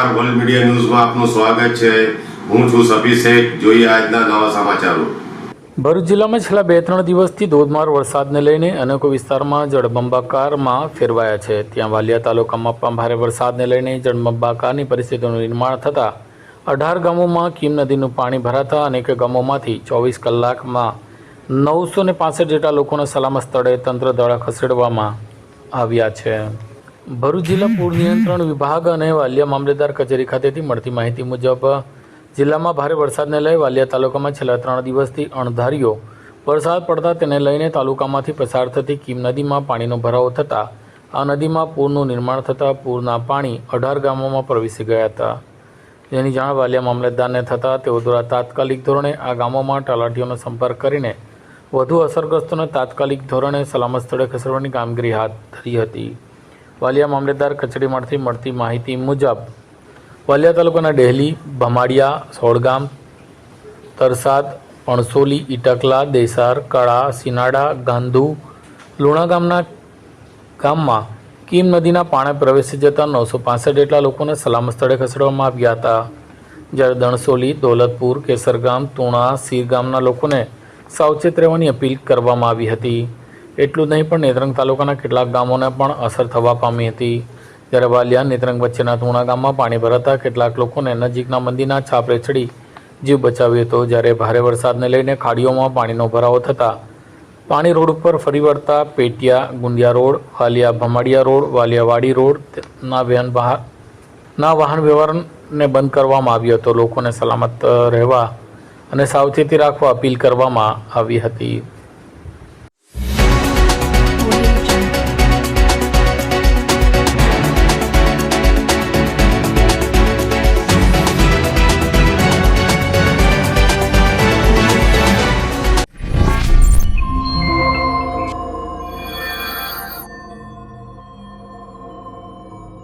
નમસ્કાર, world media ન્યૂઝમાં આપનું સ્વાગત છે। હું છું સફી શેખ। જોઈએ આજના નવા સમાચારો। ભરૂચ જિલ્લામાં છેલ્લા 2-3 દિવસથી ધોધમાર વરસાદને લઈને અનેકો વિસ્તારમાં જળબંબાકારમાં ફેરવાયા છે। ત્યાં વાલિયા તાલુકામાં પણ ભારે વરસાદને લઈને જળબંબાકારની પરિસ્થિતિનું નિર્માણ થતાં 18 ગામોમાં કીમ નદીનું પાણી ભરાતા અનેક ગામોમાંથી 24 કલાકમાં 965 જેટલા લોકોને સલામત સ્થળે તંત્ર દ્વારા ખસેડવામાં આવ્યા છે। ભરૂચ જિલ્લા પૂર નિયંત્રણ વિભાગ અને વાલિયા મામલેદાર કચેરી ખાતેથી મળતી માહિતી મુજબ જિલ્લામાં ભારે વરસાદને લઈ વાલિયા તાલુકામાં છેલ્લા 3 દિવસથી અણધાર્યો વરસાદ પડતા તેને લઈને તાલુકામાંથી પસાર થતી કીમ નદીમાં પાણીનો ભરાવો થતાં આ નદીમાં પૂરનું નિર્માણ થતાં પૂરના પાણી 18 ગામોમાં પ્રવેશી ગયા હતા, જેની જાણ વાલિયા મામલતદારને થતાં તેઓ દ્વારા તાત્કાલિક ધોરણે આ ગામોમાં તલાટીઓનો સંપર્ક કરીને વધુ અસરગ્રસ્તોને તાત્કાલિક ધોરણે સલામત સ્થળે ખસેડવાની કામગીરી હાથ ધરી હતી। વાલિયા મામલતદાર કચેરીમાંથી મળતી માહિતી મુજબ વાલિયા તાલુકાના ડેહલી, ભમાડિયા, સોળગામ, તરસાદ, પણસોલી, ઇટકલા, દેસાર, કળા, સિનાડા, ગાંધુ, લુણા ગામમાં કીમ નદીના પાણી પ્રવેશી જતા 965 જેટલા લોકોને સલામત સ્થળે ખસેડવામાં આવ્યા હતા, જ્યારે દણસોલી, દોલતપુર, કેસરગામ, તુણા, સીર ગામના લોકોને સાવચેત રહેવાની અપીલ કરવામાં આવી હતી। એટલું જ નહીં પણ નેત્રંગ તાલુકાના કેટલાક ગામોને પણ અસર થવા પામી હતી, જ્યારે વાલિયા નેત્રંગ વચ્ચેના તુણા ગામમાં પાણી ભરાતા કેટલાક લોકોને નજીકના મંદિરના છાપરે ચડી જીવ બચાવ્યો હતો, જ્યારે ભારે વરસાદને લઈને ખાડીઓમાં પાણીનો ભરાવો થતાં પાણી રોડ ઉપર ફરી વળતા પેટિયા, ગુંડિયા રોડ, વાલિયા ભમાડિયા રોડ, વાલિયા વાડી રોડના વાહન વ્યવહારને બંધ કરવામાં આવ્યો હતો। લોકોને સલામત રહેવા અને સાવચેતી રાખવા અપીલ કરવામાં આવી હતી।